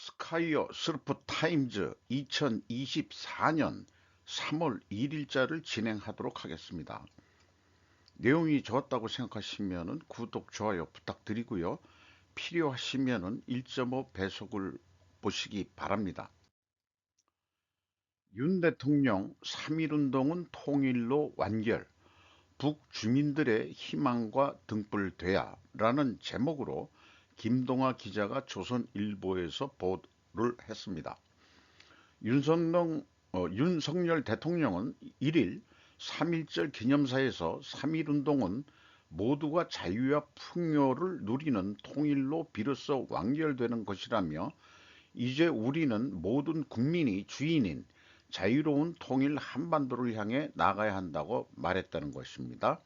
스카이어 서프 타임즈 2024년 3월 1일자를 진행하도록 하겠습니다. 내용이 좋았다고 생각하시면 구독, 좋아요 부탁드리고요. 필요하시면 1.5 배속을 보시기 바랍니다. 윤 대통령 3.1운동은 통일로 완결, 북주민들의 희망과 등불돼야 라는 제목으로 김동아 기자가 조선일보에서 보도를 했습니다. 윤석열 대통령은 1일 3.1절 기념사에서 3.1운동은 모두가 자유와 풍요를 누리는 통일로 비로소 완결되는 것이라며 이제 우리는 모든 국민이 주인인 자유로운 통일 한반도를 향해 나가야 한다고 말했다는 것입니다.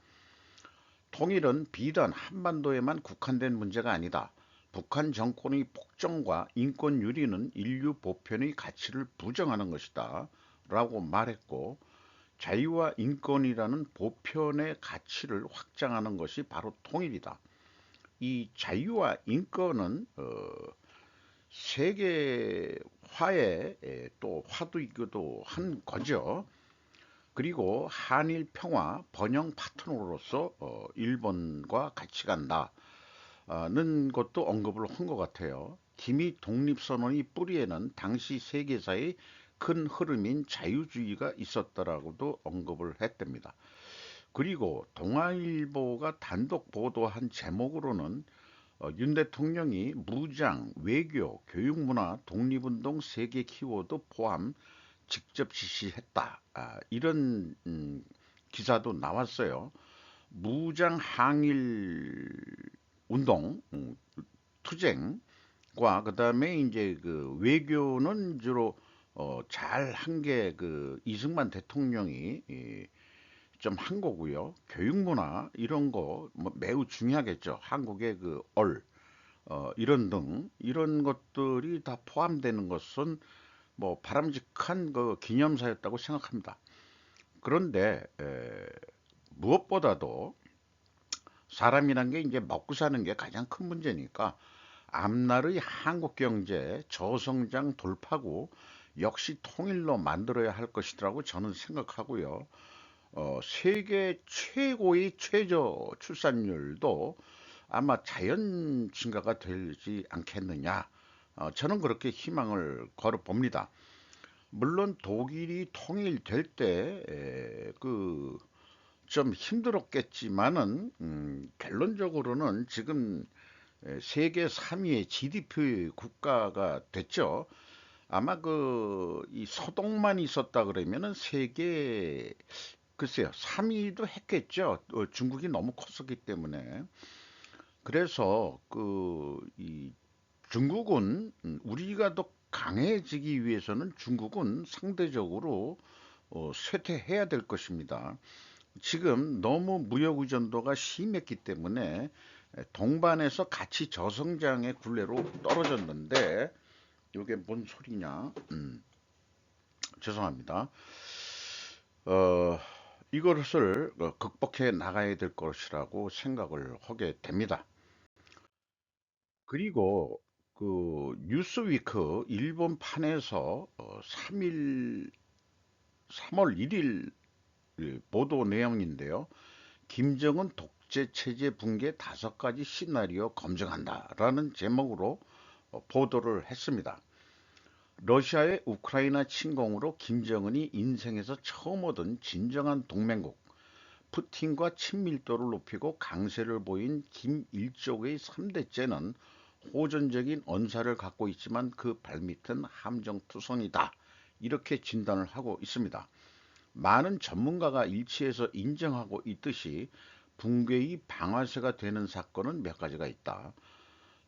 통일은 비단 한반도에만 국한된 문제가 아니다. 북한 정권의 폭정과 인권 유린은 인류 보편의 가치를 부정하는 것이다. 라고 말했고, 자유와 인권이라는 보편의 가치를 확장하는 것이 바로 통일이다. 이 자유와 인권은 세계화의 또 화두이기도 한 거죠. 그리고 한일 평화 번영 파트너로서 일본과 같이 간다는 것도 언급을 한 것 같아요. 기미 독립선언의 뿌리에는 당시 세계사의 큰 흐름인 자유주의가 있었다라고도 언급을 했답니다. 그리고 동아일보가 단독 보도한 제목으로는 윤 대통령이 무장, 외교, 교육문화, 독립운동 3개 키워드 포함 직접 지시했다. 이런 기사도 나왔어요. 무장 항일 운동, 투쟁과 그다음에 이제 그 외교는 주로 잘 한 게 그 이승만 대통령이 좀 한 거고요. 교육 문화 이런 거뭐 매우 중요하겠죠. 한국의 그 이런 등 이런 것들이 다 포함되는 것은 뭐 바람직한 그 기념사였다고 생각합니다. 그런데 무엇보다도 사람이란 게 이제 먹고 사는 게 가장 큰 문제니까 앞날의 한국 경제 저성장 돌파구 역시 통일로 만들어야 할 것이라고 저는 생각하고요. 세계 최고의 최저 출산율도 아마 자연 증가가 되지 않겠느냐. 저는 그렇게 희망을 걸어 봅니다. 물론 독일이 통일될 때 그 좀 힘들었겠지만은 결론적으로는 지금 세계 3위의 GDP 국가가 됐죠. 아마 그 이 소동만 있었다 그러면은 세계 글쎄요 3위도 했겠죠. 중국이 너무 컸었기 때문에. 그래서 그 이 중국은 우리가 더 강해지기 위해서는 중국은 상대적으로 쇠퇴해야 될 것입니다. 지금 너무 무역 의존도가 심했기 때문에 동반해서 같이 저성장의 굴레로 떨어졌는데 이게 뭔 소리냐? 죄송합니다. 어, 이것을 극복해 나가야 될 것이라고 생각을 하게 됩니다. 그리고 그 뉴스위크 일본판에서 3월 1일 보도 내용인데요. 김정은 독재 체제 붕괴 5가지 시나리오 검증한다라는 제목으로 보도를 했습니다. 러시아의 우크라이나 침공으로 김정은이 인생에서 처음 얻은 진정한 동맹국, 푸틴과 친밀도를 높이고 강세를 보인 김일족의 3대째는 호전적인 언사를 갖고 있지만 그 발밑은 함정투성이다. 이렇게 진단을 하고 있습니다. 많은 전문가가 일치해서 인정하고 있듯이 붕괴의 방아쇠가 되는 사건은 몇 가지가 있다.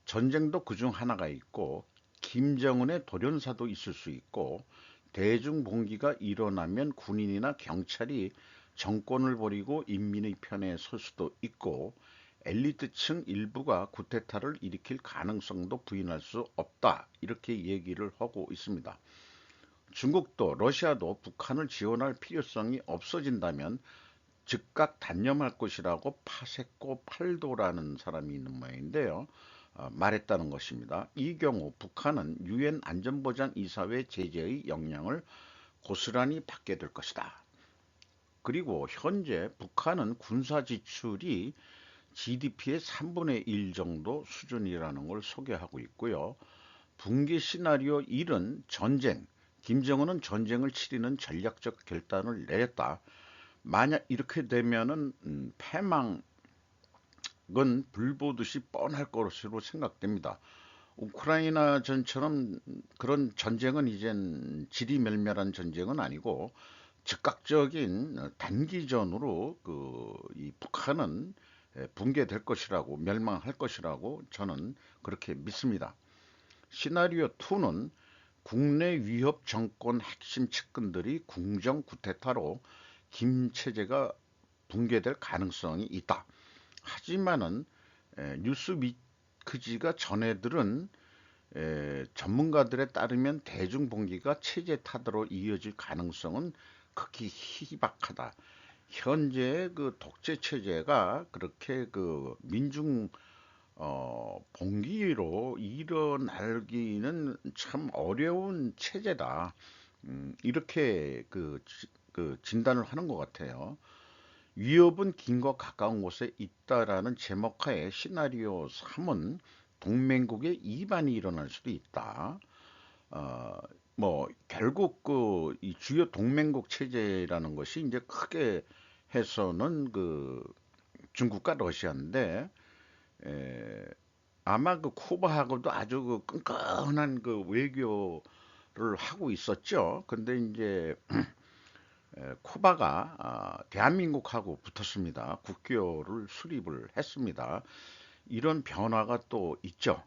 전쟁도 그중 하나가 있고 김정은의 돌연사도 있을 수 있고 대중봉기가 일어나면 군인이나 경찰이 정권을 버리고 인민의 편에 설 수도 있고 엘리트층 일부가 쿠데타를 일으킬 가능성도 부인할 수 없다. 이렇게 얘기를 하고 있습니다. 중국도 러시아도 북한을 지원할 필요성이 없어진다면 즉각 단념할 것이라고 파세코 팔도라는 사람이 있는 모양인데요. 말했다는 것입니다. 이 경우 북한은 유엔 안전보장이사회 제재의 영향을 고스란히 받게 될 것이다. 그리고 현재 북한은 군사 지출이 GDP의 3분의 1 정도 수준이라는 걸 소개하고 있고요. 붕괴 시나리오 1은 전쟁, 김정은은 전쟁을 치르는 전략적 결단을 내렸다. 만약 이렇게 되면은 패망은 불보듯이 뻔할 것으로 생각됩니다. 우크라이나 전처럼 그런 전쟁은 이젠 지리멸멸한 전쟁은 아니고 즉각적인 단기전으로 이 북한은 붕괴될 것이라고 멸망할 것이라고 저는 그렇게 믿습니다. 시나리오 2는 국내 위협 정권 핵심 측근들이 궁정 쿠데타로 김 체제가 붕괴될 가능성이 있다. 하지만은 뉴스위크지가 전해들은 전문가들에 따르면 대중봉기가 체제 타도로 이어질 가능성은 극히 희박하다. 현재 그 독재 체제가 그렇게 그 민중 봉기로 일어나기는 참 어려운 체제다. 이렇게 그 진단을 하는 것 같아요. 위협은 긴과 가까운 곳에 있다라는 제목하에 시나리오 3은 동맹국의 이반이 일어날 수도 있다. 어, 뭐 결국 이 주요 동맹국 체제라는 것이 이제 크게 해서는 중국과 러시아인데 에, 아마 쿠바하고도 아주 끈끈한 외교를 하고 있었죠. 근데 이제 쿠바가 대한민국하고 붙었습니다. 국교를 수립을 했습니다. 이런 변화가 또 있죠.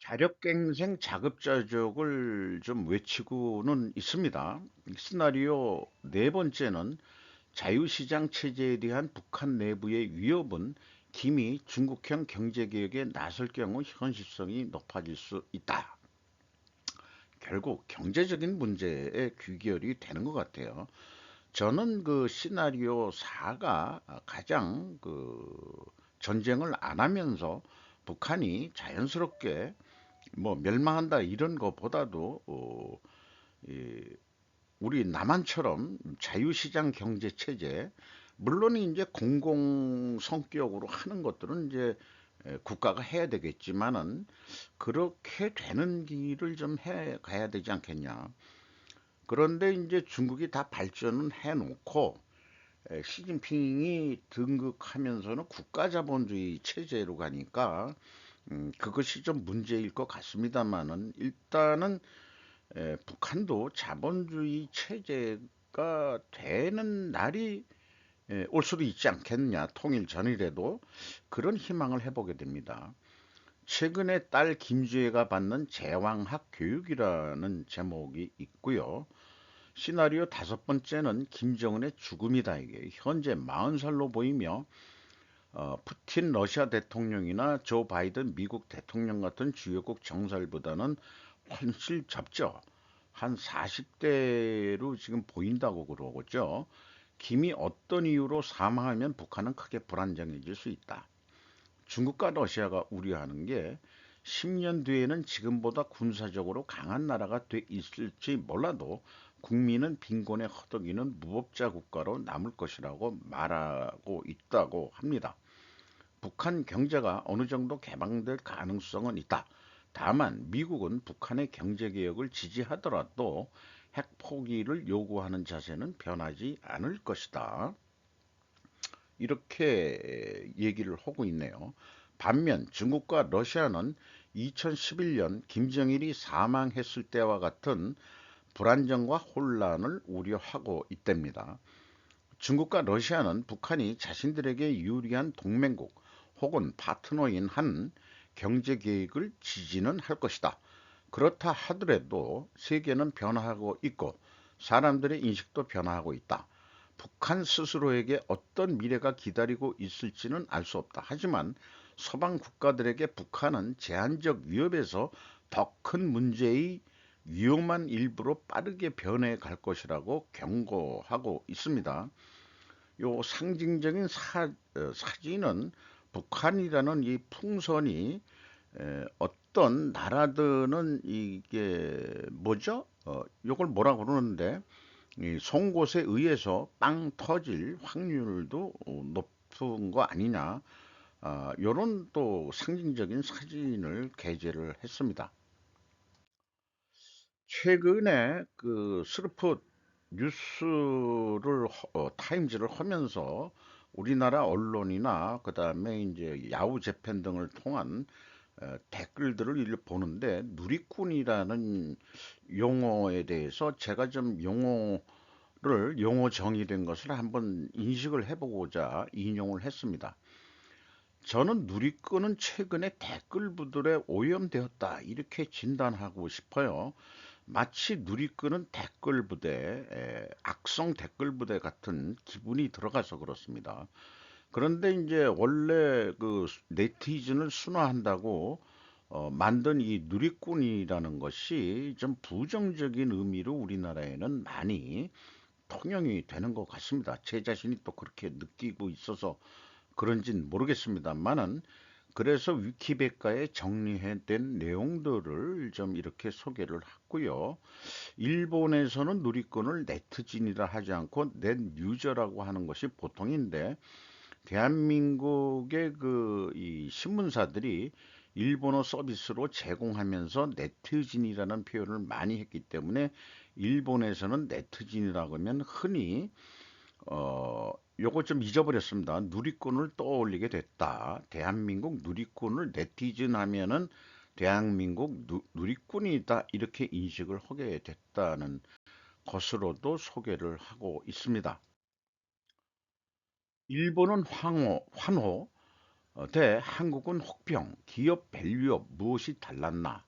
자력갱생 자급자족을 좀 외치고는 있습니다. 시나리오 네 번째는 자유시장 체제에 대한 북한 내부의 위협은 김이 중국형 경제개혁에 나설 경우 현실성이 높아질 수 있다. 결국 경제적인 문제에 귀결이 되는 것 같아요. 저는 그 시나리오 4가 가장 전쟁을 안 하면서 북한이 자연스럽게 뭐 멸망한다 이런 것보다도 우리 남한처럼 자유시장 경제 체제 물론 이제 공공 성격으로 하는 것들은 이제 국가가 해야 되겠지만은 그렇게 되는 길을 좀 해 가야 되지 않겠냐. 그런데 이제 중국이 다 발전은 해놓고 시진핑이 등극하면서는 국가자본주의 체제로 가니까 그것이 좀 문제일 것 같습니다만은 일단은 북한도 자본주의 체제가 되는 날이 올 수도 있지 않겠냐. 통일 전이라도 그런 희망을 해보게 됩니다. 최근에 딸 김주혜가 받는 제왕학 교육이라는 제목이 있고요. 시나리오 다섯 번째는 김정은의 죽음이다. 이게 현재 40살로 보이며 푸틴 러시아 대통령이나 조 바이든 미국 대통령 같은 주요국 정살보다는 훨씬 젊죠. 한 40대로 지금 보인다고 그러고죠. 김이 어떤 이유로 사망하면 북한은 크게 불안정해질 수 있다. 중국과 러시아가 우려하는 게 10년 뒤에는 지금보다 군사적으로 강한 나라가 돼 있을지 몰라도 국민은 빈곤에 허덕이는 무법자 국가로 남을 것이라고 말하고 있다고 합니다. 북한 경제가 어느 정도 개방될 가능성은 있다. 다만 미국은 북한의 경제 개혁을 지지하더라도 핵 포기를 요구하는 자세는 변하지 않을 것이다. 이렇게 얘기를 하고 있네요. 반면 중국과 러시아는 2011년 김정일이 사망했을 때와 같은 불안정과 혼란을 우려하고 있답니다. 중국과 러시아는 북한이 자신들에게 유리한 동맹국 혹은 파트너인 한 경제 계획을 지지는 할 것이다. 그렇다 하더라도 세계는 변화하고 있고 사람들의 인식도 변화하고 있다. 북한 스스로에게 어떤 미래가 기다리고 있을지는 알 수 없다. 하지만 서방 국가들에게 북한은 제한적 위협에서 더 큰 문제의 위험한 일부로 빠르게 변해 갈 것이라고 경고하고 있습니다. 요 상징적인 사진은 북한이라는 이 풍선이 어떤 나라들은 이게 뭐죠? 요걸 뭐라 그러는데 이 송곳에 의해서 빵 터질 확률도 높은 거 아니냐? 요런 또 상징적인 사진을 게재를 했습니다. 최근에 그 스루프 뉴스를 타임즈를 하면서 우리나라 언론이나 그다음에 이제 야후 재팬 등을 통한 댓글들을 보는데 누리꾼이라는 용어에 대해서 제가 좀 용어 정의된 것을 한번 인식을 해보고자 인용을 했습니다. 저는 누리꾼은 최근에 댓글부들에 오염되었다 이렇게 진단하고 싶어요. 마치 누리꾼은 댓글 부대, 악성 댓글 부대 같은 기분이 들어가서 그렇습니다. 그런데 이제 원래 그 네티즌을 순화한다고 만든 이 누리꾼이라는 것이 좀 부정적인 의미로 우리나라에는 많이 통용이 되는 것 같습니다. 제 자신이 또 그렇게 느끼고 있어서 그런진 모르겠습니다만은 그래서 위키백과에 정리된 내용들을 좀 이렇게 소개를 했고요. 일본에서는 누리꾼을 네티즌이라 하지 않고 넷유저라고 하는 것이 보통인데 대한민국의 그 이 신문사들이 일본어 서비스로 제공하면서 네티즌이라는 표현을 많이 했기 때문에 일본에서는 네티즌이라고 하면 흔히 요거 좀 잊어버렸습니다. 누리꾼을 떠올리게 됐다. 대한민국 누리꾼을 네티즌 하면은 대한민국 누리꾼이다. 이렇게 인식을 하게 됐다는 것으로도 소개를 하고 있습니다. 일본은 환호, 대 한국은 혹평, 기업 밸류업 무엇이 달랐나?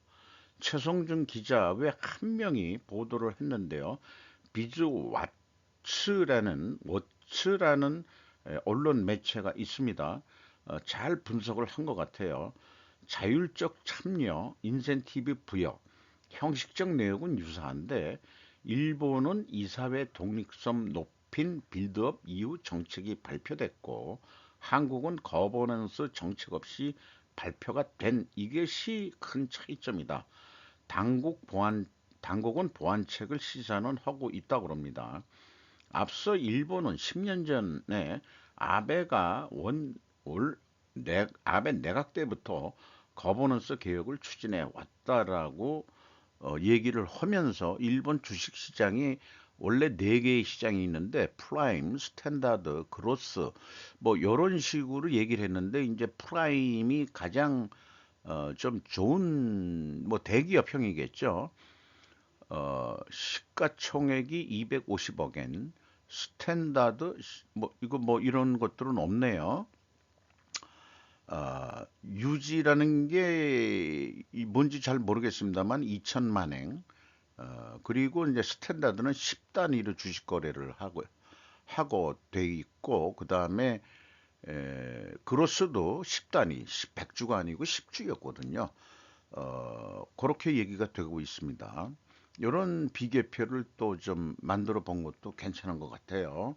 최성준 기자 외 한 명이 보도를 했는데요. 비즈 워츠라는 언론 매체가 있습니다. 잘 분석을 한 것 같아요. 자율적 참여, 인센티브 부여, 형식적 내용은 유사한데 일본은 이사회 독립성 높인 빌드업 이후 정책이 발표됐고 한국은 거버넌스 정책 없이 발표가 된 이것이 큰 차이점이다. 당국 보안 당국은 보안책을 시사는 하고 있다고 합니다. 앞서 일본은 10년 전에 아베가 아베 내각 때부터 거버넌스 개혁을 추진해 왔다라고 얘기를 하면서 일본 주식 시장이 원래 네 개의 시장이 있는데 프라임, 스탠다드, 그로스 뭐 이런 식으로 얘기를 했는데 이제 프라임이 가장 좀 좋은 뭐 대기업형이겠죠. 시가총액이 250억엔, 스탠다드 뭐 이거 뭐 이런 것들은 없네요. 유지라는 게 뭔지 잘 모르겠습니다만 2천만 행. 그리고 이제 스탠다드는 10단위로 주식 거래를 하고 돼 있고 그다음에 그로스도 10단위, 100주가 아니고 10주였거든요. 그렇게 얘기가 되고 있습니다. 이런 비계표를 또 좀 만들어 본 것도 괜찮은 것 같아요.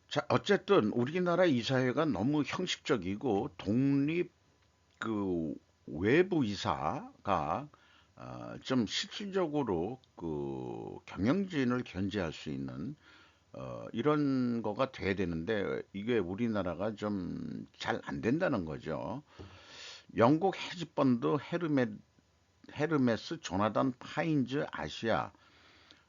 자, 어쨌든 우리나라 이사회가 너무 형식적이고 독립 그 외부 이사가 좀 실질적으로 그 경영진을 견제할 수 있는 이런 거가 돼야 되는데 이게 우리나라가 좀 잘 안 된다는 거죠. 영국 헤지펀드 헤르메스 조나단 파인즈 아시아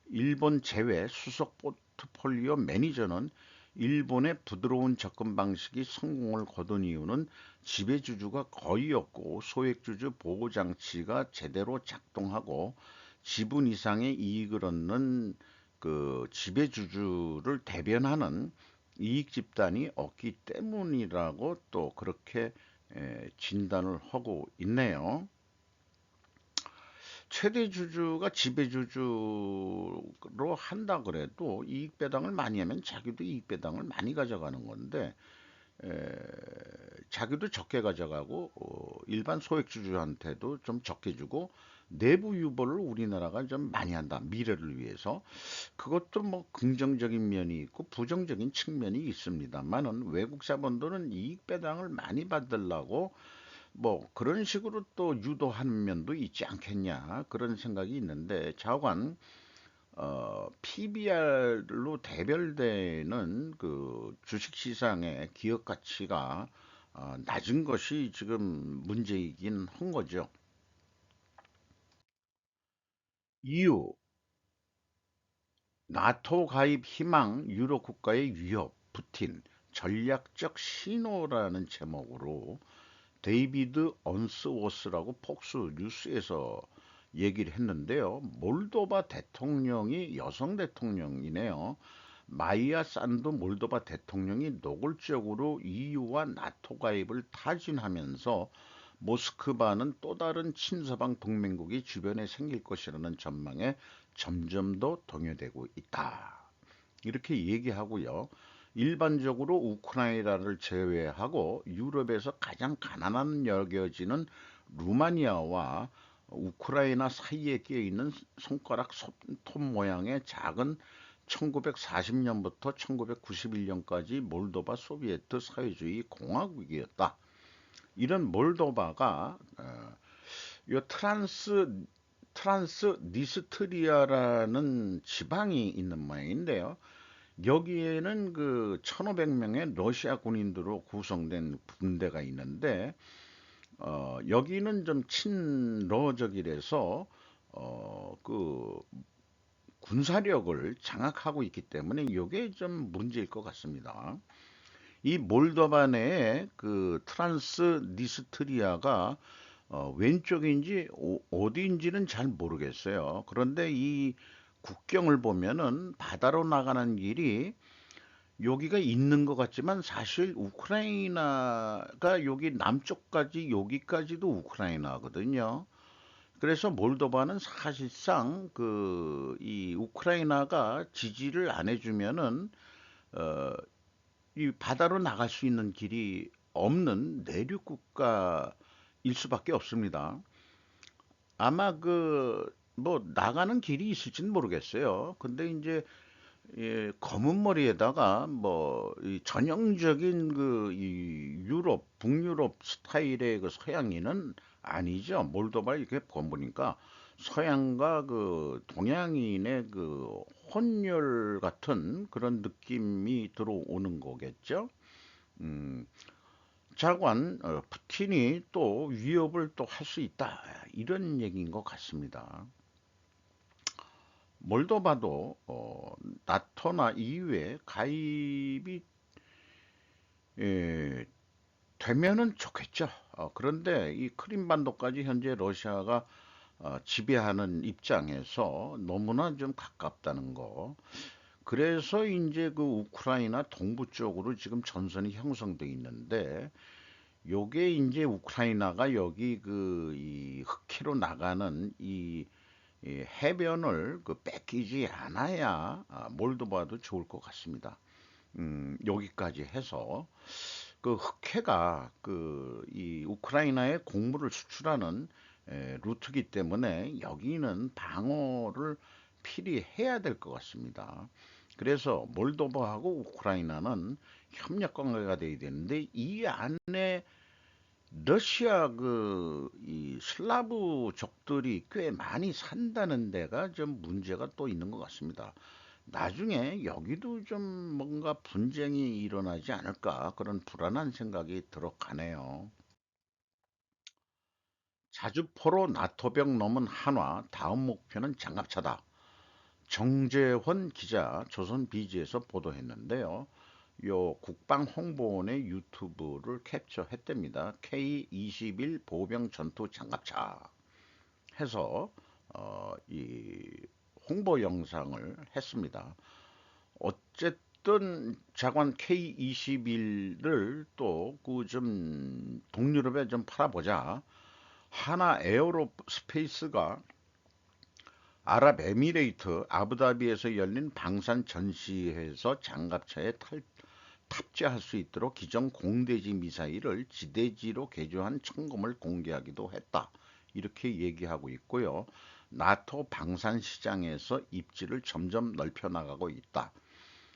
일본 제외 수석 포트폴리오 매니저는 일본의 부드러운 접근 방식이 성공을 거둔 이유는 지배주주가 거의 없고 소액주주 보호장치가 제대로 작동하고 지분 이상의 이익을 얻는 그 지배주주를 대변하는 이익 집단이 없기 때문이라고 또 그렇게 진단을 하고 있네요. 최대 주주가 지배주주로 한다 그래도 이익 배당을 많이 하면 자기도 이익 배당을 많이 가져가는 건데 에, 자기도 적게 가져가고 일반 소액주주한테도 좀 적게 주고 내부 유보를 우리나라가 좀 많이 한다. 미래를 위해서. 그것도 뭐 긍정적인 면이 있고 부정적인 측면이 있습니다만은 외국 자본들은 이익 배당을 많이 받으려고 뭐 그런 식으로 또 유도하는 면도 있지 않겠냐 그런 생각이 있는데 좌우간 PBR로 대별되는 그 주식시장의 기업 가치가 낮은 것이 지금 문제이긴 한 거죠. 이유, 나토 가입 희망, 유럽 국가의 위협, 푸틴, 전략적 신호라는 제목으로 데이비드 언스워스라고 폭스 뉴스에서 얘기를 했는데요. 몰도바 대통령이 여성 대통령이네요. 마이야 산도 몰도바 대통령이 노골적으로 EU와 나토 가입을 타진하면서 모스크바는 또 다른 친서방 동맹국이 주변에 생길 것이라는 전망에 점점 더 동요되고 있다. 이렇게 얘기하고요. 일반적으로 우크라이나를 제외하고 유럽에서 가장 가난한 여겨지는 루마니아와 우크라이나 사이에 끼어 있는 손가락 손톱 모양의 작은 1940년부터 1991년까지 몰도바 소비에트 사회주의 공화국이었다. 이런 몰도바가 요 트란스 니스트리아라는 지방이 있는 모양인데요. 여기에는 그 1,500명의 러시아 군인들로 구성된 군대가 있는데 여기는 좀 친러적이라서 그 군사력을 장악하고 있기 때문에 이게 좀 문제일 것 같습니다. 이 몰도바 내에 그 트란스 니스트리아가 왼쪽인지 어디인지는 잘 모르겠어요. 그런데 이 국경을 보면은 바다로 나가는 길이 여기가 있는 것 같지만 사실 우크라이나가 여기 남쪽까지 여기까지도 우크라이나거든요. 그래서 몰도바는 사실상 그 이 우크라이나가 지지를 안 해주면은 어, 이 바다로 나갈 수 있는 길이 없는 내륙 국가일 수밖에 없습니다. 아마 그 뭐 나가는 길이 있을지는 모르겠어요. 근데 이제 예, 검은 머리에다가 뭐 이 전형적인 그 이 유럽 북유럽 스타일의 그 서양인은 아니죠. 몰도바 이렇게 보니까 서양과 그 동양인의 그 혼혈 같은 그런 느낌이 들어오는 거겠죠. 음, 자관 푸틴이 또 위협을 또 할 수 있다 이런 얘기인 것 같습니다. 몰도바도 나토나 EU에 가입이 예, 되면은 좋겠죠. 그런데 이 크림반도까지 현재 러시아가 지배하는 입장에서 너무나 좀 가깝다는 거. 그래서 이제 그 우크라이나 동부 쪽으로 지금 전선이 형성돼 있는데 요게 이제 우크라이나가 여기 그 이 흑해로 나가는 이 해변을 그 뺏기지 않아야 몰도바도 좋을 것 같습니다. 여기까지 해서 그 흑해가 그 이 우크라이나에 곡물을 수출하는 루트기 때문에 여기는 방어를 필히 해야 될 것 같습니다. 그래서 몰도바하고 우크라이나는 협력 관계가 돼야 되는데 이 안에 러시아 그 이 슬라브족들이 꽤 많이 산다는 데가 좀 문제가 또 있는 것 같습니다. 나중에 여기도 좀 뭔가 분쟁이 일어나지 않을까 그런 불안한 생각이 들어가네요. 자주포로 나토병 넘은 한화 다음 목표는 장갑차다. 정재환 기자 조선비지에서 보도했는데요. 요 국방홍보원의 유튜브를 캡처했답니다. K21 보병 전투 장갑차 해서 이 홍보 영상을 했습니다. 어쨌든 자관 K21을 또 그 좀 동유럽에 좀 팔아보자. 하나 에어로스페이스가 아랍에미레이트 아부다비에서 열린 방산 전시회에서 장갑차에 탑재할 수 있도록 기존 공대지 미사일을 지대지로 개조한 청검을 공개하기도 했다. 이렇게 얘기하고 있고요. 나토 방산 시장에서 입지를 점점 넓혀 나가고 있다.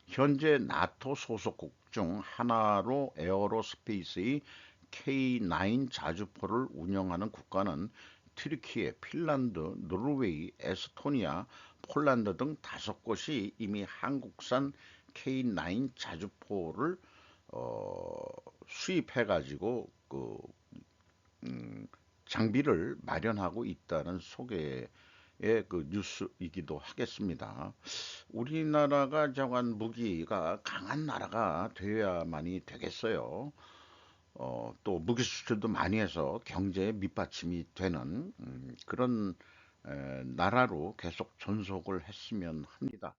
현재 나토 소속국 중 하나로 에어로스페이스의 K9 자주포를 운영하는 국가는 튀르키예, 핀란드, 노르웨이, 에스토니아, 폴란드 등 5곳이 이미 한국산 K9 자주포를 수입해가지고 음, 장비를 마련하고 있다는 소개의 그 뉴스이기도 하겠습니다. 우리나라가 저간 무기가 강한 나라가 되어야만이 되겠어요. 또 무기 수출도 많이 해서 경제에 밑받침이 되는 그런 나라로 계속 존속을 했으면 합니다.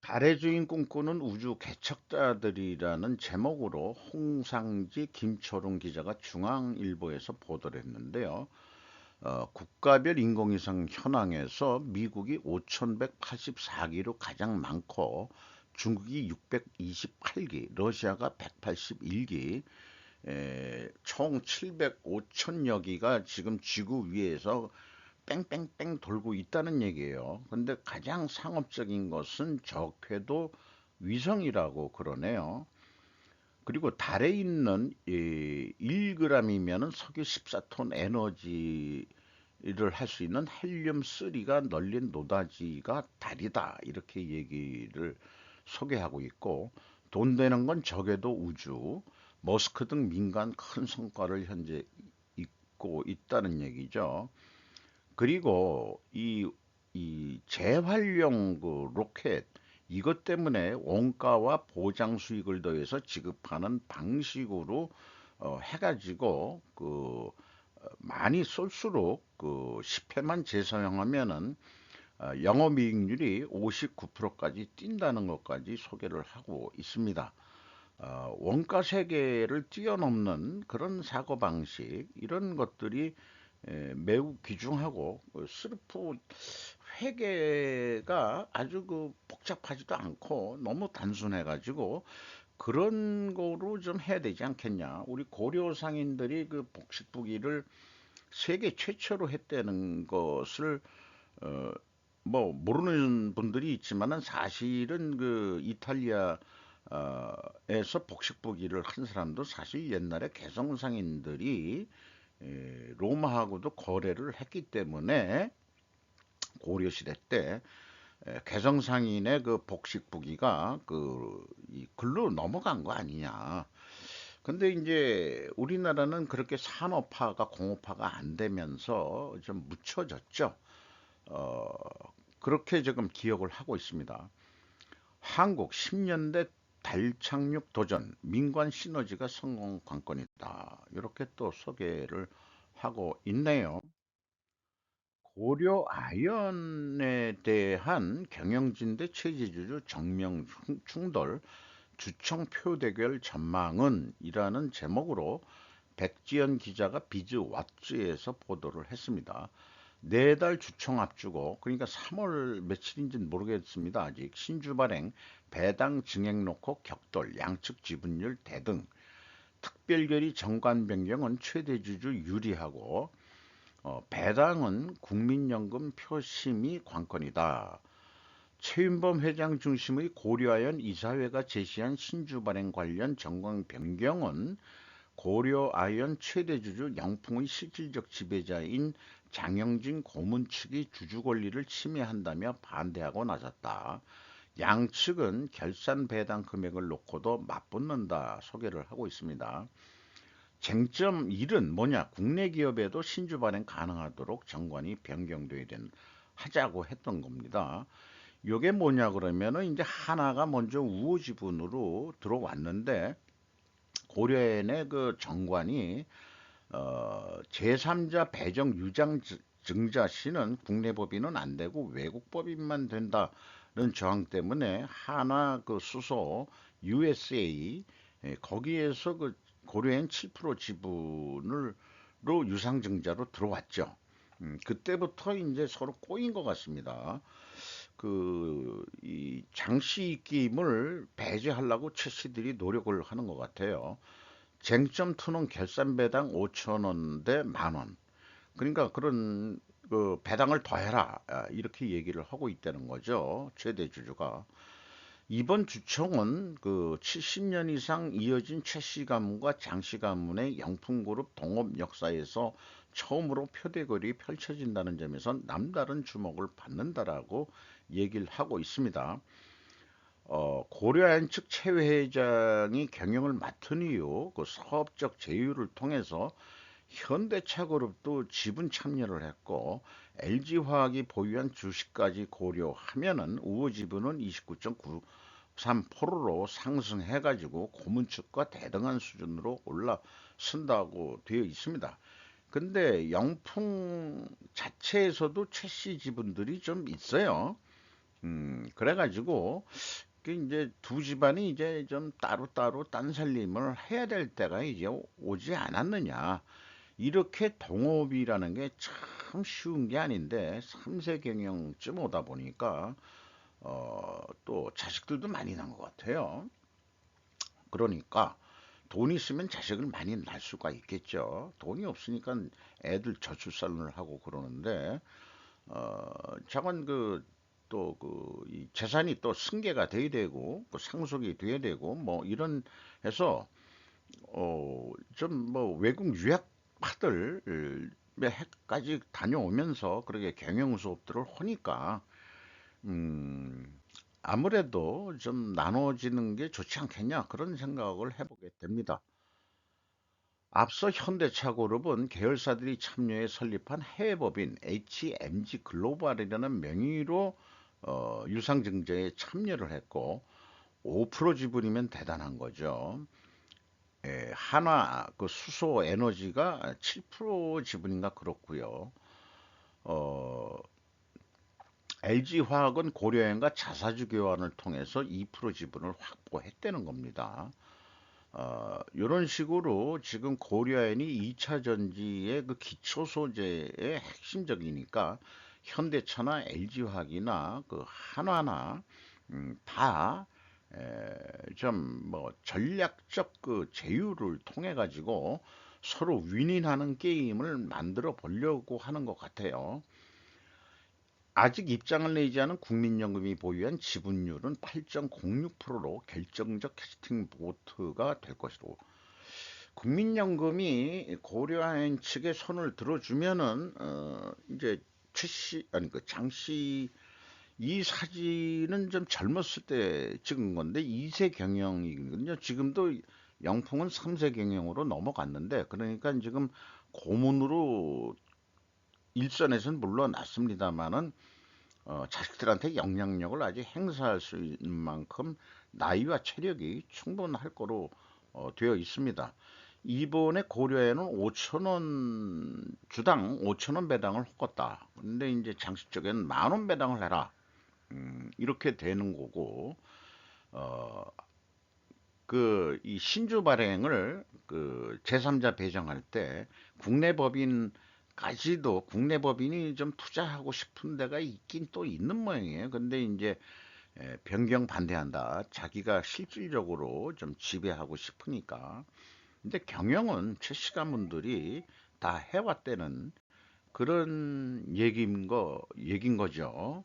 달의 주인 꿈꾸는 우주 개척자들이라는 제목으로 홍상지 김초롱 기자가 중앙일보에서 보도를 했는데요. 국가별 인공위성 현황에서 미국이 5,184기로 가장 많고 중국이 628기, 러시아가 181기, 총 705천여 기가 지금 지구 위에서 뺑뺑뺑 돌고 있다는 얘기예요. 근데 가장 상업적인 것은 적해도 위성이라고 그러네요. 그리고 달에 있는 1g이면 석유 14톤 에너지를 할 수 있는 헬륨3가 널린 노다지가 달이다. 이렇게 얘기를 소개하고 있고 돈 되는 건 적에도 우주, 머스크 등 민간 큰 성과를 현재 있고 있다는 얘기죠. 그리고 이 재활용 그 로켓 이것 때문에 원가와 보장 수익을 더해서 지급하는 방식으로 해가지고 많이 쏠수록 그 10회만 재사용하면은 영업이익률이 59%까지 뛴다는 것까지 소개를 하고 있습니다. 원가 세계를 뛰어넘는 그런 사고방식 이런 것들이 매우 귀중하고 스르프 회계가 아주 복잡하지도 않고 너무 단순해가지고 그런 거로 좀 해야 되지 않겠냐. 우리 고려 상인들이 그 복식부기를 세계 최초로 했다는 것을 어, 뭐 모르는 분들이 있지만은 사실은 그 이탈리아 에서 복식부기를 한 사람도 사실 옛날에 개성상인들이 로마하고도 거래를 했기 때문에 고려시대 때 개성상인의 그 복식부기가 이 글로 넘어간 거 아니냐. 근데 이제 우리나라는 그렇게 산업화가 공업화가 안 되면서 좀 묻혀졌죠. 어, 그렇게 지금 기억을 하고 있습니다. 한국 10년대 달 착륙 도전, 민관 시너지가 성공 관건이다. 이렇게 또 소개를 하고 있네요. 고려 아연에 대한 경영진 대 체제주주 정명 충돌, 주청표 대결 전망은 이라는 제목으로 백지연 기자가 비즈 왓츠에서 보도를 했습니다. 4달 주청 앞두고 그러니까 3월 며칠인지는 모르겠습니다. 아직 신주 발행, 배당 증액 놓고 격돌, 양측 지분율 대등, 특별결의 정관 변경은 최대 주주 유리하고 배당은 국민연금 표심이 관건이다. 최윤범 회장 중심의 고려아연 이사회가 제시한 신주 발행 관련 정관 변경은 고려아연 최대 주주 영풍의 실질적 지배자인 장영진 고문 측이 주주 권리를 침해한다며 반대하고 나섰다. 양측은 결산 배당 금액을 놓고도 맞붙는다 소개를 하고 있습니다. 쟁점 1은 뭐냐? 국내 기업에도 신주 발행 가능하도록 정관이 변경돼야 하자고 했던 겁니다. 이게 뭐냐 그러면은 이제 하나가 먼저 우호 지분으로 들어왔는데 고려인의 그 정관이 제3자 배정 유장 증자 시는 국내 법인은 안 되고 외국 법인만 된다는 저항 때문에 하나 그 수소 USA 거기에서 그 고려인 7% 지분을 로 유상증자로 들어왔죠. 그때부터 이제 서로 꼬인 것 같습니다. 이 장씨 입김을 배제하려고 최 씨들이 노력을 하는 것 같아요. 쟁점 투는 결산 배당 5천 원 대 만 원. 그러니까 그런 그 배당을 더해라 이렇게 얘기를 하고 있다는 거죠. 최대 주주가. 이번 주총은 그 70년 이상 이어진 최씨 가문과 장씨 가문의 영풍그룹 동업 역사에서 처음으로 표대결이 펼쳐진다는 점에서 남다른 주목을 받는다라고 얘기를 하고 있습니다. 고려한 측 최 회장이 경영을 맡은 이후 그 사업적 제휴를 통해서 현대차그룹도 지분 참여를 했고 LG화학이 보유한 주식까지 고려하면은 우호 지분은 29.93%로 상승해가지고 고문측과 대등한 수준으로 올라선다고 되어 있습니다. 근데 영풍 자체에서도 최씨 지분들이 좀 있어요. 그래가지고 그 이제 두 집안이 이제 좀 따로따로 딴살림을 해야 될 때가 이제 오지 않았느냐. 이렇게 동업이라는 게 참 쉬운 게 아닌데 3세 경영쯤 오다 보니까 또 자식들도 많이 난 것 같아요. 그러니까 돈 있으면 자식을 많이 낳을 수가 있겠죠. 돈이 없으니까 애들 저출산을 하고 그러는데 자관 또 이 재산이 또 승계가 돼야 되고 그 상속이 돼야 되고 뭐 이런 해서 좀 뭐 외국 유학파들 몇 해까지 다녀오면서 그렇게 경영 수업들을 하니까 음, 아무래도 좀 나눠지는 게 좋지 않겠냐 그런 생각을 해보게 됩니다. 앞서 현대차그룹은 계열사들이 참여해 설립한 해외법인 HMG 글로벌이라는 명의로 유상증자에 참여를 했고 5% 지분이면 대단한 거죠. 한화 그 수소 에너지가 7% 지분인가 그렇고요. 어, LG화학은 고려엔과 자사주 교환을 통해서 2% 지분을 확보했다는 겁니다. 이런 식으로 지금 고려엔이 2차 전지의 그 기초 소재의 핵심적이니까 현대차나 LG화학이나 그 한화나 다 좀 뭐 전략적 그 제휴를 통해 가지고 서로 윈윈하는 게임을 만들어 보려고 하는 것 같아요. 아직 입장을 내지 않은 국민연금이 보유한 지분율은 8.06%로 결정적 캐스팅 보트가 될 것이고 국민연금이 고려한 측의 손을 들어주면은 이제 최씨 아니 그 장씨 이 사진은 좀 젊었을 때 찍은 건데 2세 경영이거든요. 지금도 영풍은 3세 경영으로 넘어갔는데 그러니까 지금 고문으로 일선에서는 물러났습니다만은 자식들한테 영향력을 아직 행사할 수 있는 만큼 나이와 체력이 충분할 거로 되어 있습니다. 이번에 고려에는 5천 원 주당 5천 원 배당을 헛었다. 근데 이제 장식 쪽에는 만 원 배당을 해라. 이렇게 되는 거고 어, 이 신주 발행을 그 제3자 배정할 때 국내 법인까지도 국내 법인이 좀 투자하고 싶은 데가 있긴 또 있는 모양이에요. 근데 이제 변경 반대한다. 자기가 실질적으로 좀 지배하고 싶으니까. 근데 경영은 최씨 가문들이 다 해왔다는 그런 얘긴 거죠.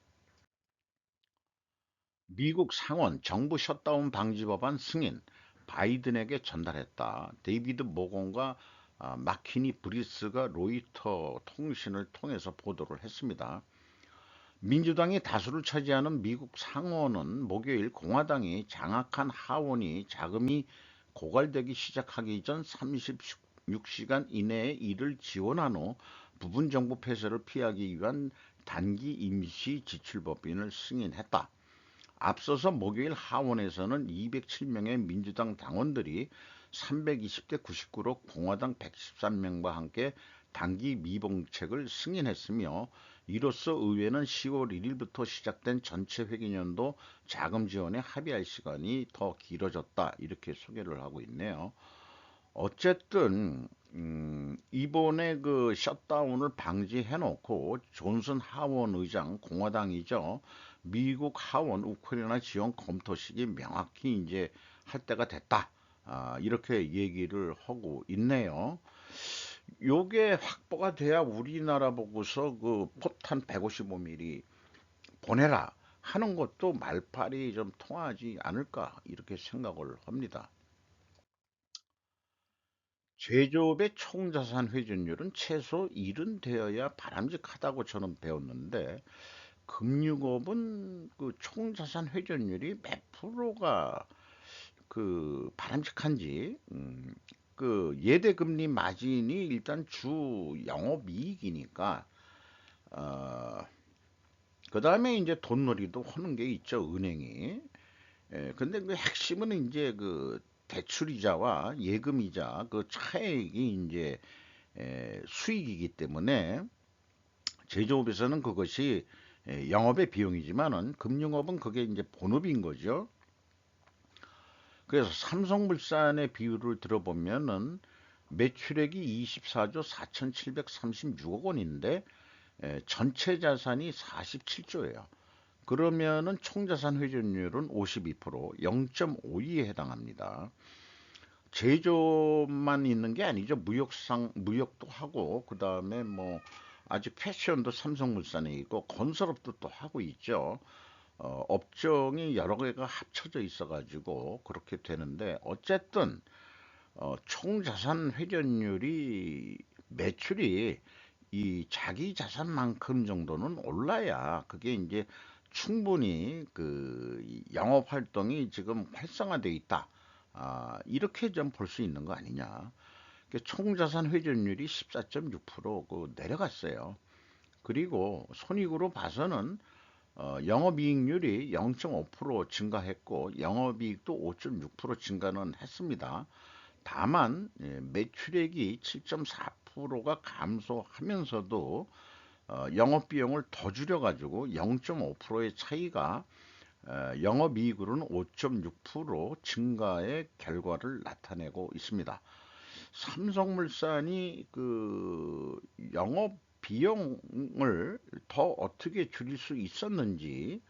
미국 상원 정부 셧다운 방지 법안 승인 바이든에게 전달했다. 데이비드 모건과 마키니 브리스가 로이터 통신을 통해서 보도를 했습니다. 민주당이 다수를 차지하는 미국 상원은 목요일 공화당이 장악한 하원이 자금이 고갈되기 시작하기 전 36시간 이내에 이를 지원한 후 부분 정부 폐쇄를 피하기 위한 단기 임시 지출법인을 승인했다. 앞서서 목요일 하원에서는 207명의 민주당 당원들이 320대 99로 공화당 113명과 함께 단기 미봉책을 승인했으며 이로써 의회는 10월 1일부터 시작된 전체 회기년도 자금 지원에 합의할 시간이 더 길어졌다 이렇게 소개를 하고 있네요. 어쨌든 이번에 그 셧다운을 방지해놓고 존슨 하원 의장 공화당이죠. 미국 하원 우크라이나 지원 검토 시기 명확히 이제 할 때가 됐다. 이렇게 얘기를 하고 있네요. 요게 확보가 돼야 우리나라 보고서 그 포탄 155mm 보내라 하는 것도 말팔이 좀 통하지 않을까 이렇게 생각을 합니다. 제조업의 총자산 회전율은 최소 1은 되어야 바람직하다고 저는 배웠는데 금융업은 그 총자산 회전율이 몇 프로가 그 바람직한지 그 예대금리 마진이 일단 주 영업이익이니까 그 다음에 이제 돈놀이도 하는 게 있죠 은행이. 근데 그 핵심은 이제 그 대출이자와 예금이자 그 차액이 이제 수익이기 때문에 제조업에서는 그것이 영업의 비용이지만은 금융업은 그게 이제 본업인 거죠. 그래서 삼성물산의 비율을 들어보면은 매출액이 24조 4,736억 원인데 전체 자산이 47조예요. 그러면은 총자산 회전율은 52%, 0.52에 해당합니다. 제조만 있는 게 아니죠. 무역도 하고, 그 다음에 뭐, 아직 패션도 삼성물산에 있고, 건설업도 또 하고 있죠. 업종이 여러 개가 합쳐져 있어가지고, 그렇게 되는데, 어쨌든, 총자산 회전율이, 매출이 이 자기 자산만큼 정도는 올라야 그게 이제 충분히 그 영업 활동이 지금 활성화돼 있다. 이렇게 좀 볼 수 있는 거 아니냐. 총 자산 회전율이 14.6%그 내려갔어요. 그리고 손익으로 봐서는 영업이익률이 0.5% 증가했고 영업이익도 5.6% 증가는 했습니다. 다만 매출액이 7.4%가 감소하면서도 영업비용을 더 줄여가지고 0.5%의 차이가 영업이익으로는 5.6% 증가의 결과를 나타내고 있습니다. 삼성물산이 그 영업 비용을 더 어떻게 줄일 수 있었는지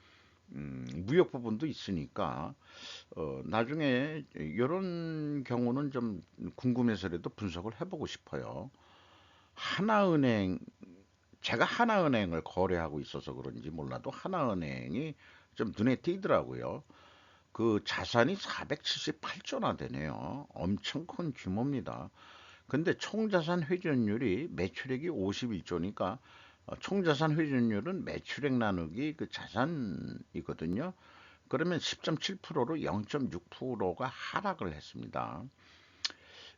무역 부분도 있으니까 나중에 이런 경우는 좀 궁금해서라도 분석을 해보고 싶어요. 하나은행 제가 하나은행을 거래하고 있어서 그런지 몰라도 하나은행이 좀 눈에 띄더라고요. 그 자산이 478조나 되네요. 엄청 큰 규모입니다. 근데 총자산 회전율이 매출액이 51조니까 총자산 회전율은 매출액 나누기 그 자산이거든요. 그러면 10.7%로 0.6%가 하락을 했습니다.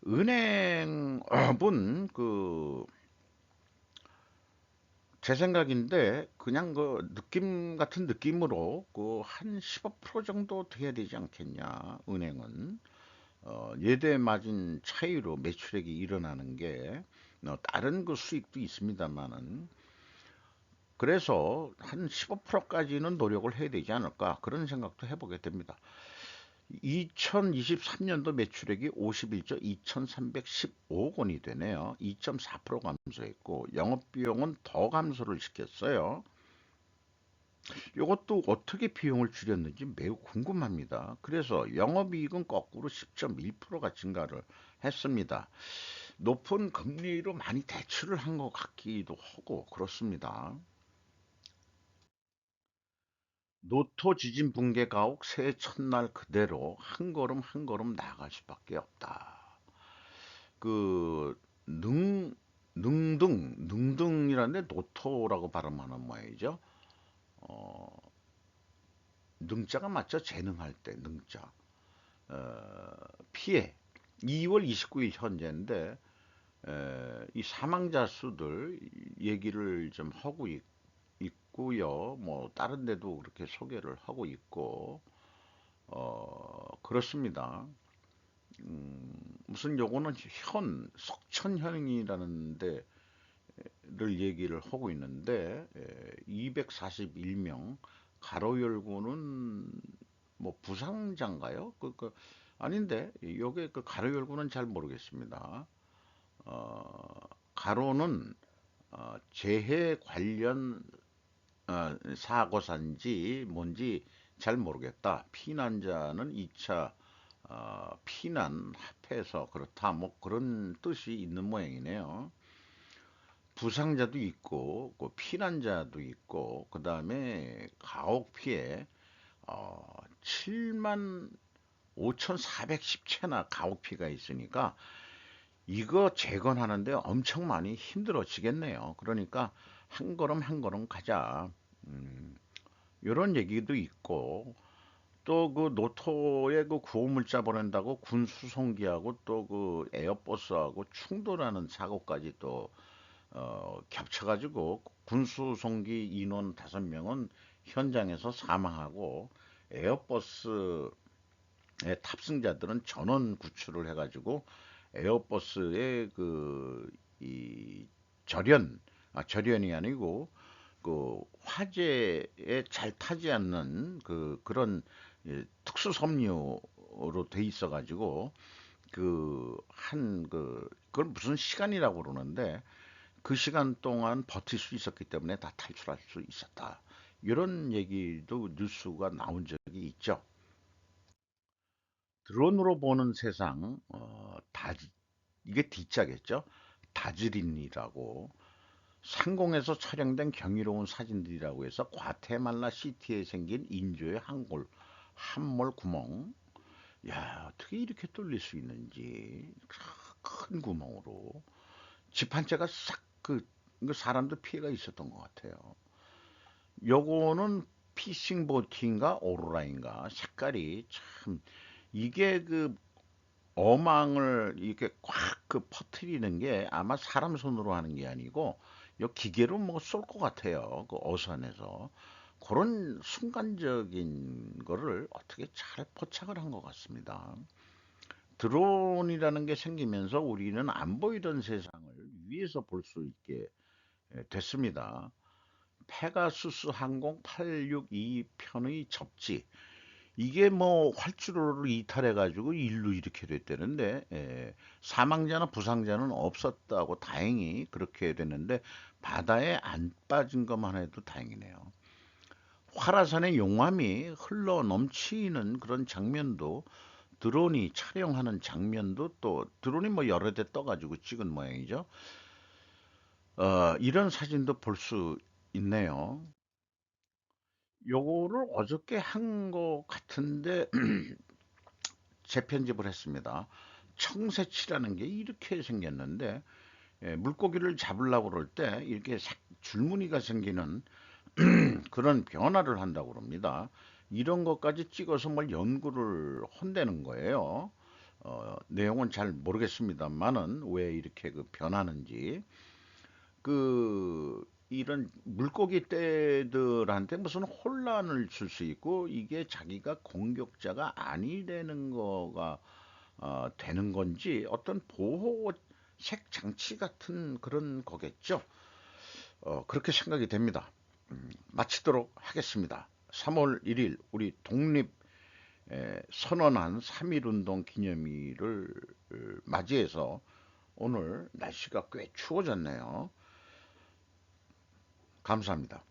은행업은 그 제 생각인데 그냥 그 느낌 같은 느낌으로 그 한 15% 정도 돼야 되지 않겠냐 은행은 예대 마진 차이로 매출액이 일어나는 게 다른 그 수익도 있습니다만은 그래서 한 15%까지는 노력을 해야 되지 않을까 그런 생각도 해보게 됩니다. 2023년도 매출액이 51조 2,315억 원이 되네요. 2.4% 감소했고 영업비용은 더 감소를 시켰어요. 이것도 어떻게 비용을 줄였는지 매우 궁금합니다. 그래서 영업이익은 거꾸로 10.1%가 증가를 했습니다. 높은 금리로 많이 대출을 한 것 같기도 하고 그렇습니다. 노토 지진 붕괴 가옥 새해 첫날 그대로 한 걸음 한 걸음 나아갈 수밖에 없다. 그 능등이라는데 노토라고 발음하는 모양이죠. 어, 능자가 맞죠? 재능할 때 능자. 피해 2월 29일 현재인데 이 사망자 수들 얘기를 좀 하고 있고요. 뭐 다른 데도 그렇게 소개를 하고 있고 그렇습니다. 무슨 요거는 석천현이라는 데를 얘기를 하고 있는데 241명 가로 열고는 뭐 부상자인가요? 아닌데 요게 그 가로 열고는 잘 모르겠습니다. 가로는 재해 관련 사고사인지 뭔지 잘 모르겠다. 피난자는 2차 피난 합해서 그렇다. 뭐 그런 뜻이 있는 모양이네요. 부상자도 있고, 그 피난자도 있고, 그 다음에 가옥 피해 7만 5,410채나 가옥 피해가 있으니까 이거 재건하는데 엄청 많이 힘들어지겠네요. 그러니까 한 걸음 한 걸음 가자. 음, 이런 얘기도 있고 또 그 노토에 그 구호물자 보낸다고 군 수송기하고 또 그 에어버스하고 충돌하는 사고까지 또 겹쳐가지고 군 수송기 인원 5명은 현장에서 사망하고 에어버스의 탑승자들은 전원 구출을 해가지고 에어버스의 그 이 절연이 아니고 그 화재에 잘 타지 않는 그런 특수 섬유로 돼 있어 가지고 그걸 무슨 시간이라고 그러는데 그 시간 동안 버틸 수 있었기 때문에 다 탈출할 수 있었다. 이런 얘기도 뉴스가 나온 적이 있죠. 드론으로 보는 세상, 이게 D자겠죠? 다즈린이라고 상공에서 촬영된 경이로운 사진들이라고 해서 과테말라 시티에 생긴 인조의 함몰 구멍. 야, 어떻게 이렇게 뚫릴 수 있는지. 큰 구멍으로. 집 한 채가 싹 사람도 피해가 있었던 것 같아요. 요거는 피싱 보트인가 오로라인가 색깔이 참 이게 그 어망을 이렇게 꽉 퍼뜨리는 게 아마 사람 손으로 하는 게 아니고 요 기계로 뭐 쏠 것 같아요. 그 어선에서 그런 순간적인 거를 어떻게 잘 포착을 한 것 같습니다. 드론이라는 게 생기면서 우리는 안 보이던 세상을 위에서 볼 수 있게 됐습니다. 페가수스 항공 862 편의 접지. 이게 뭐 활주로를 이탈해가지고 일로 이렇게 됐다는데 사망자나 부상자는 없었다고 다행히 그렇게 됐는데 바다에 안 빠진 것만 해도 다행이네요. 화라산의 용암이 흘러 넘치는 그런 장면도 드론이 촬영하는 장면도 또 드론이 뭐 여러 대 떠가지고 찍은 모양이죠. 이런 사진도 볼 수 있네요. 요거를 어저께 한 것 같은데 재편집을 했습니다. 청새치라는 게 이렇게 생겼는데 물고기를 잡으려고 그럴 때 이렇게 줄무늬가 생기는 그런 변화를 한다고 그럽니다. 이런 것까지 찍어서 뭘 연구를 한다는 거예요. 내용은 잘 모르겠습니다만은 왜 이렇게 그 변하는지. 이런 물고기 떼들한테 무슨 혼란을 줄 수 있고 이게 자기가 공격자가 아니라는 거가 되는 건지 어떤 보호색 장치 같은 그런 거겠죠. 그렇게 생각이 됩니다. 마치도록 하겠습니다. 3월 1일 우리 독립 선언한 3.1운동 기념일을 맞이해서 오늘 날씨가 꽤 추워졌네요. 감사합니다.